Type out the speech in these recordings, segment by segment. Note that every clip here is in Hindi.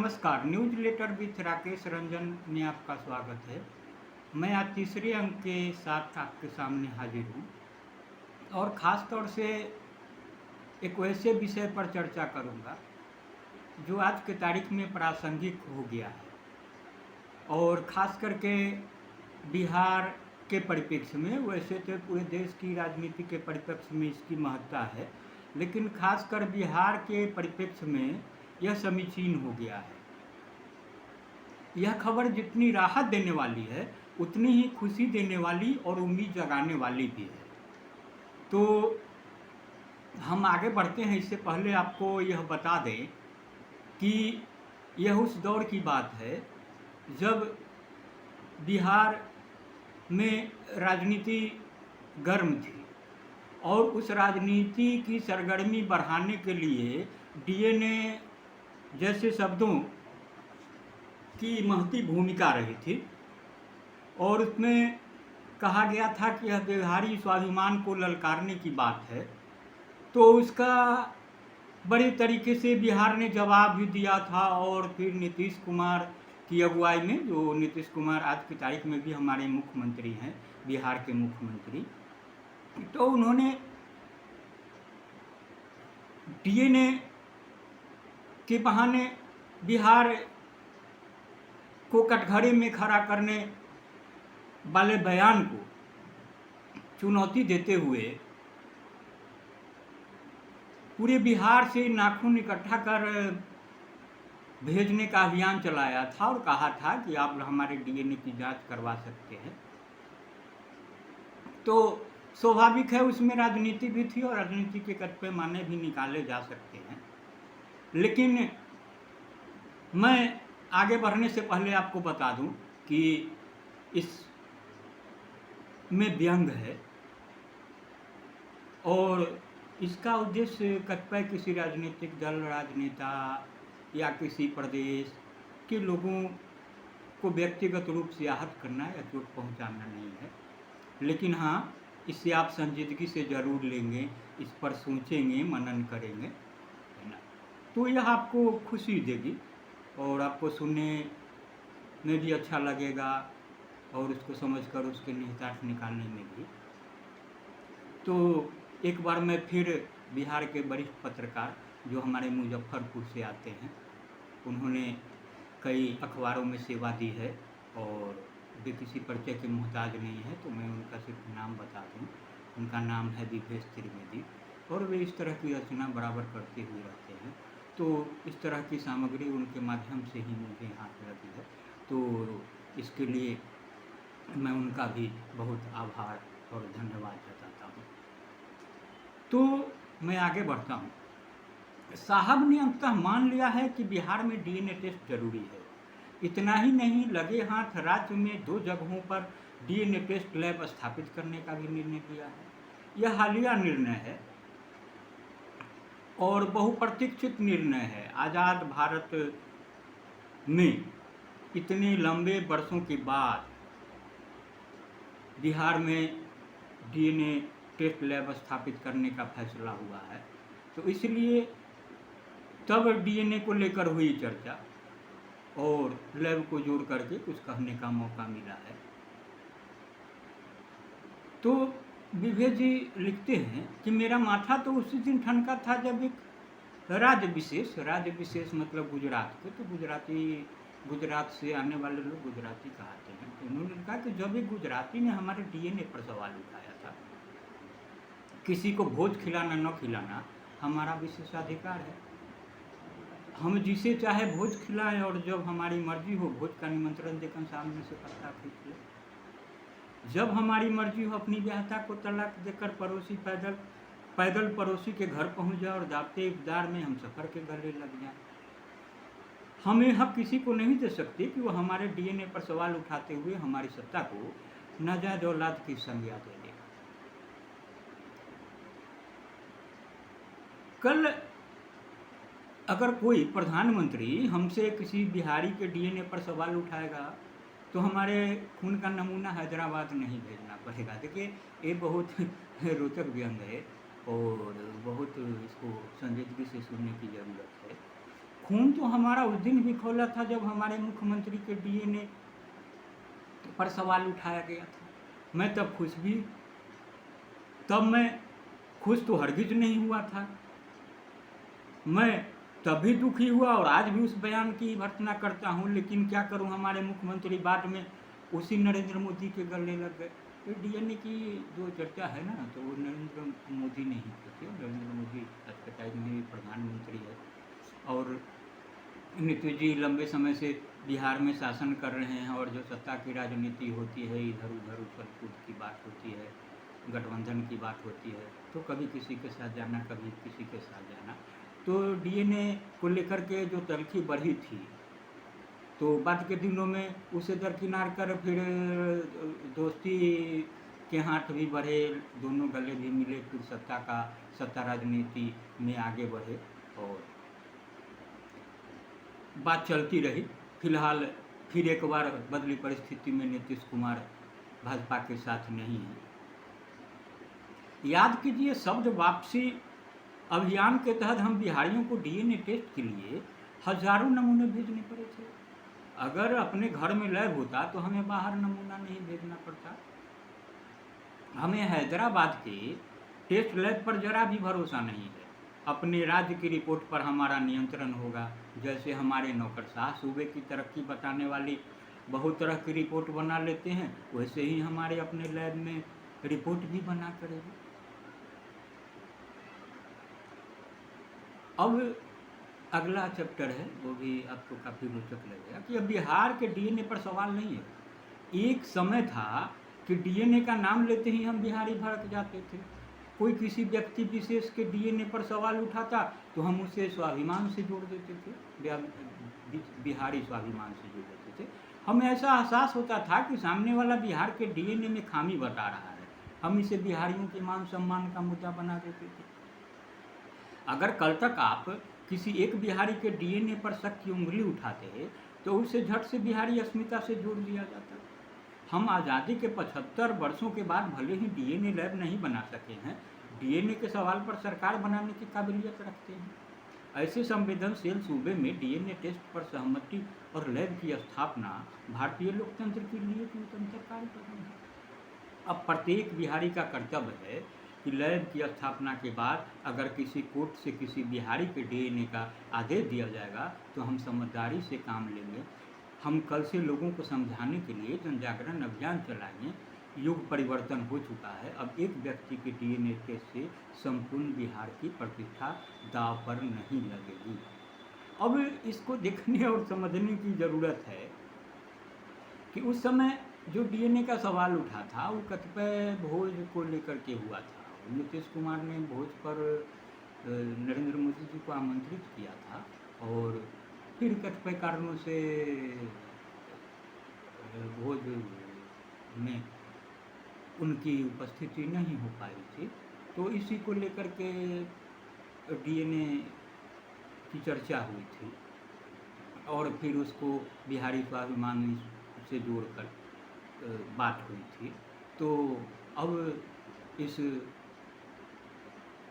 नमस्कार, newsletter with Rakesh Ranjan में आपका स्वागत है। मैं आज तीसरे अंक के साथ आपके सामने हाजिर हूँ और ख़ास तौर से एक वैसे विषय पर चर्चा करूँगा जो आज के तारीख में प्रासंगिक हो गया है और ख़ास करके बिहार के परिप्रेक्ष्य में। वैसे तो पूरे देश की राजनीति के परिप्रेक्ष्य में इसकी महत्ता है, लेकिन खासकर बिहार के परिप्रेक्ष्य में यह समीचीन हो गया है। यह खबर जितनी राहत देने वाली है उतनी ही खुशी देने वाली और उम्मीद जगाने वाली भी है। तो हम आगे बढ़ते हैं, इससे पहले आपको यह बता दें कि यह उस दौर की बात है जब बिहार में राजनीति गर्म थी और उस राजनीति की सरगर्मी बढ़ाने के लिए डीएनए जैसे शब्दों की महती भूमिका रही थी और उसमें कहा गया था कि यह बिहारी स्वाभिमान को ललकारने की बात है। तो उसका बड़े तरीके से बिहार ने जवाब भी दिया था और फिर नीतीश कुमार की अगुवाई में, जो नीतीश कुमार आज की तारीख में भी हमारे मुख्यमंत्री हैं, बिहार के मुख्यमंत्री, तो उन्होंने डीएनए के बहाने बिहार को कटघरे में खड़ा करने वाले बयान को चुनौती देते हुए पूरे बिहार से नाखून इकट्ठा कर भेजने का अभियान चलाया था और कहा था कि आप हमारे डीएनए की जांच करवा सकते हैं। तो स्वाभाविक है उसमें राजनीति भी थी और राजनीति के कट पैमाने भी निकाले जा सकते हैं, लेकिन मैं आगे बढ़ने से पहले आपको बता दूं कि इस में व्यंग है और इसका उद्देश्य कतिपय किसी राजनीतिक दल, राजनेता या किसी प्रदेश के लोगों को व्यक्तिगत रूप से आहत करना या चोट पहुंचाना नहीं है, लेकिन हाँ, इससे आप संजीदगी से ज़रूर लेंगे, इस पर सोचेंगे, मनन करेंगे, है ना, तो यह आपको खुशी देगी और आपको सुनने में भी अच्छा लगेगा और उसको समझकर उसके निहितार्थ निकालने में भी। तो एक बार मैं फिर बिहार के वरिष्ठ पत्रकार जो हमारे मुजफ्फरपुर से आते हैं, उन्होंने कई अखबारों में सेवा दी है और वे किसी परिचय के मोहताज नहीं है, तो मैं उनका सिर्फ नाम बता दूं। उनका नाम है दिव्येश त्रिवेदी और वे इस तरह की रचना बराबर करते हुए रहते हैं। तो इस तरह की सामग्री उनके माध्यम से ही मुझे हाथ लगी है, तो इसके लिए मैं उनका भी बहुत आभार और धन्यवाद जताता हूँ। तो मैं आगे बढ़ता हूँ। साहब ने अंततः मान लिया है कि बिहार में डीएनए टेस्ट जरूरी है। इतना ही नहीं, लगे हाथ राज्य में 2 जगहों पर डीएनए टेस्ट लैब स्थापित करने का भी निर्णय लिया है। यह हालिया निर्णय है और बहुप्रतीक्षित निर्णय है। आज़ाद भारत में इतने लंबे वर्षों के बाद बिहार में डीएनए टेस्ट लैब स्थापित करने का फैसला हुआ है, तो इसलिए तब डीएनए को लेकर हुई चर्चा और लैब को जोड़ करके कुछ कहने का मौका मिला है। तो विवेक जी लिखते हैं कि मेरा माथा तो उसी दिन ठनका था जब एक राज्य विशेष मतलब गुजरात के, तो गुजरात से आने वाले लोग गुजराती कहते हैं, तो उन्होंने कहा कि जब एक गुजराती ने हमारे डीएनए पर सवाल उठाया था। किसी को भोज खिलाना न खिलाना हमारा विशेषाधिकार है, हम जिसे चाहे भोज खिलाएं और जब हमारी मर्जी हो भोज का निमंत्रण देकर सामने से पत्ता खींच ले। जब हमारी मर्जी हो अपनी व्याहता को तलाक देकर पड़ोसी पैदल पड़ोसी के घर पहुंच जाए और दावते इक़्तिदार में हम सफ़र के गले लग जाए। हमें हक किसी को नहीं दे सकते कि वो हमारे डीएनए पर सवाल उठाते हुए हमारी सत्ता को नाजायज़ औलाद की संज्ञा दे दे। कल अगर कोई प्रधानमंत्री हमसे किसी बिहारी के डीएनए पर सवाल उठाएगा तो हमारे खून का नमूना हैदराबाद नहीं भेजना पड़ेगा। देखिए, ये बहुत रोचक व्यंग है और बहुत इसको संजीदगी से सुनने की ज़रूरत है। खून तो हमारा उस दिन भी खौला था जब हमारे मुख्यमंत्री के डीएनए पर सवाल उठाया गया था। मैं तब खुश भी, तब मैं खुश तो हरगिज नहीं हुआ था। मैं तब भी दुखी हुआ और आज भी उस बयान की भर्त्सना करता हूँ, लेकिन क्या करूँ, हमारे मुख्यमंत्री बाद में उसी नरेंद्र मोदी के गले लग गए। तो डीएनए की जो चर्चा है ना, तो वो नरेंद्र मोदी नहीं थे। नरेंद्र मोदी आज में प्रधानमंत्री है और नीतीश जी लंबे समय से बिहार में शासन कर रहे हैं, और जो सत्ता की राजनीति होती है, इधर उधर उछल कूद की बात होती है, गठबंधन की बात होती है, तो कभी किसी के साथ जाना, कभी किसी के साथ जाना। तो डीएनए को लेकर के जो तलखी बढ़ी थी, तो बाद के दिनों में उसे दरकिनार कर फिर दोस्ती के हाथ भी बढ़े, दोनों गले भी मिले, फिर सत्ता राजनीति में आगे बढ़े और बात चलती रही। फिलहाल फिर एक बार बदली परिस्थिति में नीतीश कुमार भाजपा के साथ नहीं है। याद कीजिए, शब्द वापसी अभियान के तहत हम बिहारियों को डीएनए टेस्ट के लिए हजारों नमूने भेजने पड़े थे। अगर अपने घर में लैब होता तो हमें बाहर नमूना नहीं भेजना पड़ता। हमें हैदराबाद के टेस्ट लैब पर जरा भी भरोसा नहीं है। अपने राज्य की रिपोर्ट पर हमारा नियंत्रण होगा। जैसे हमारे नौकरशाह सूबे की तरक्की बताने वाली बहुत तरह की रिपोर्ट बना लेते हैं, वैसे ही हमारे अपने लैब में रिपोर्ट भी बना करेगी। अब अगला चैप्टर है, वो भी आपको काफ़ी रोचक लगेगा कि अब बिहार के डीएनए पर सवाल नहीं है। एक समय था कि डीएनए का नाम लेते ही हम बिहारी भड़क जाते थे। कोई किसी व्यक्ति विशेष के डीएनए पर सवाल उठाता तो हम उसे स्वाभिमान से जोड़ देते थे, बिहारी स्वाभिमान से जोड़ देते थे। हमें ऐसा एहसास होता था कि सामने वाला बिहार के डीएनए में खामी बता रहा है, हम इसे बिहारियों के मान सम्मान का मुद्दा बना देते थे। अगर कल तक आप किसी एक बिहारी के डीएनए पर शक की उंगली उठाते तो उसे झट से बिहारी अस्मिता से जोड़ लिया जाता। हम आज़ादी के 75 वर्षों के बाद भले ही डीएनए लैब नहीं बना सके हैं, डीएनए के सवाल पर सरकार बनाने की काबिलियत रखते हैं। ऐसे संवेदनशील सूबे में डीएनए टेस्ट पर सहमति और लैब की स्थापना भारतीय लोकतंत्र के लिए निरंतरकारी कदम है। अब प्रत्येक बिहारी का कर्तव्य है कि लैब की स्थापना के बाद अगर किसी कोर्ट से किसी बिहारी के डीएनए का आदेश दिया जाएगा तो हम समझदारी से काम लेंगे। हम कल से लोगों को समझाने के लिए जन जागरण अभियान चलाएंगे। युग परिवर्तन हो चुका है, अब एक व्यक्ति के डीएनए टेस्ट से संपूर्ण बिहार की प्रतिष्ठा दांव पर नहीं लगेगी। अब इसको देखने और समझने की ज़रूरत है कि उस समय जो डीएनए का सवाल उठा था वो कतिपय भोज को लेकर के हुआ था। नीतीश कुमार ने भोज पर नरेंद्र मोदी जी को आमंत्रित किया था और फिर कतिपय कारणों से भोज में उनकी उपस्थिति नहीं हो पाई थी, तो इसी को लेकर के डीएनए की चर्चा हुई थी और फिर उसको बिहारी स्वाभिमान से जोड़कर बात हुई थी। तो अब इस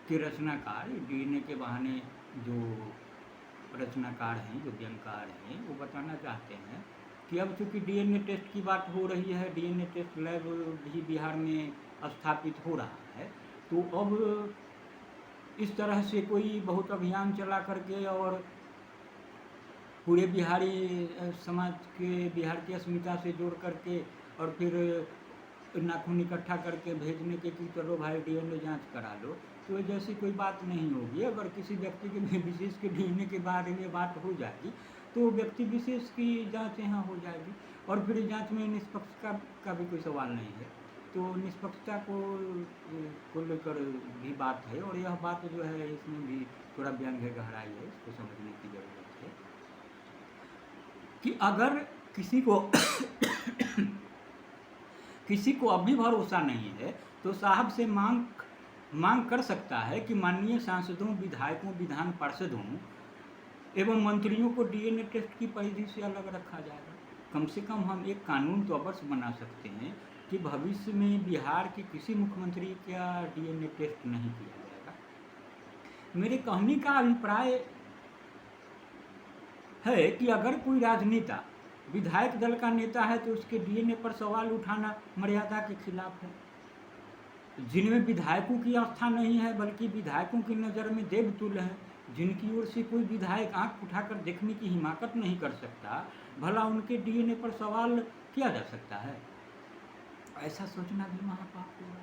के रचनाकार डीएनए के बहाने जो रचनाकार हैं, जो व्यंगकार हैं, वो बताना चाहते हैं कि अब चूँकि डीएनए टेस्ट की बात हो रही है, डीएनए टेस्ट लैब भी बिहार में स्थापित हो रहा है, तो अब इस तरह से कोई बहुत अभियान चला करके और पूरे बिहारी समाज के, बिहार की अस्मिता से जोड़ करके और फिर नाखून इकट्ठा करके भेजने के कि चलो भाई डीएनए जांच करा लो, तो जैसी कोई बात नहीं होगी। अगर किसी व्यक्ति के विशेष के डीएनए के बारे में बात हो जाएगी तो व्यक्ति विशेष की जांच यहाँ हो जाएगी और फिर जांच में निष्पक्षता का भी कोई सवाल नहीं है। तो निष्पक्षता को लेकर भी बात है और यह बात जो है इसमें भी थोड़ा व्यंग है, गहराई है, इसको समझने की ज़रूरत है कि अगर किसी को अभी भरोसा नहीं है तो साहब से मांग कर सकता है कि माननीय सांसदों, विधायकों, विधान पार्षदों एवं मंत्रियों को डीएनए टेस्ट की परिधि से अलग रखा जाएगा। कम से कम हम एक कानून तो अवश्य बना सकते हैं कि भविष्य में बिहार के किसी मुख्यमंत्री का डीएनए टेस्ट नहीं किया जाएगा। मेरे कहने का अभिप्राय है कि अगर कोई राजनेता विधायक दल का नेता है तो उसके डीएनए पर सवाल उठाना मर्यादा के खिलाफ है। जिनमें विधायकों की आस्था नहीं है बल्कि विधायकों की नज़र में देवतुल्य हैं, जिनकी ओर से कोई विधायक आंख उठाकर देखने की हिम्मत नहीं कर सकता, भला उनके डीएनए पर सवाल किया जा सकता है? ऐसा सोचना भी महापाप होगा।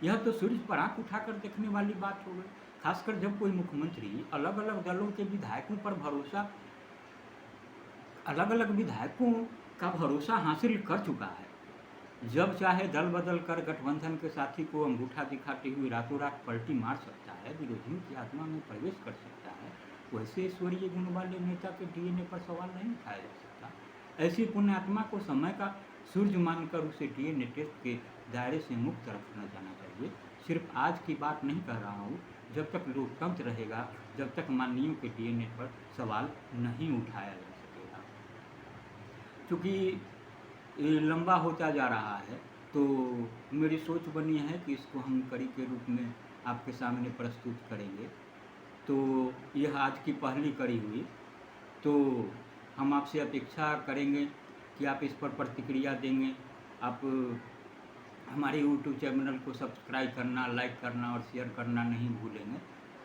यह तो सूर्य पर आंख उठाकर देखने वाली बात हो गई, खासकर जब कोई मुख्यमंत्री अलग अलग दलों के विधायकों पर भरोसा अलग अलग विधायकों का भरोसा हासिल कर चुका है। जब चाहे दल बदल कर गठबंधन के साथी को अंगूठा दिखाते हुए रातों रात पलटी मार सकता है, विरोधियों की आत्मा में प्रवेश कर सकता है, वैसे ईश्वरीय गुण वाले नेता के डीएनए पर सवाल नहीं उठाया जा सकता। ऐसी पुण्यात्मा को समय का सूर्य मानकर उसे डीएनए टेस्ट के दायरे से मुक्त रखना जाना चाहिए। सिर्फ आज की बात नहीं कह रहा हूँ, जब तक लोकतंत्र रहेगा, जब तक माननीयों के डीएनए पर सवाल नहीं उठाया जा सकेगा। चूँकि ये लंबा होता जा रहा है तो मेरी सोच बनी है कि इसको हम कड़ी के रूप में आपके सामने प्रस्तुत करेंगे। तो यह आज की पहली कड़ी हुई, तो हम आपसे अपेक्षा करेंगे कि आप इस पर प्रतिक्रिया देंगे। आप हमारे यूट्यूब चैनल को सब्सक्राइब करना, लाइक करना और शेयर करना नहीं भूलेंगे।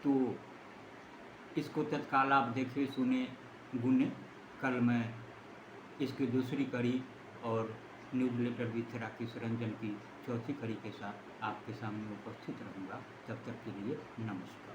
तो इसको तत्काल आप देखें, सुने, गुने। कल मैं इसकी दूसरी कड़ी और न्यूज़लेटर विथ राकेश रंजन की चौथी कड़ी के साथ आपके सामने उपस्थित रहूँगा। तब तक के लिए नमस्कार।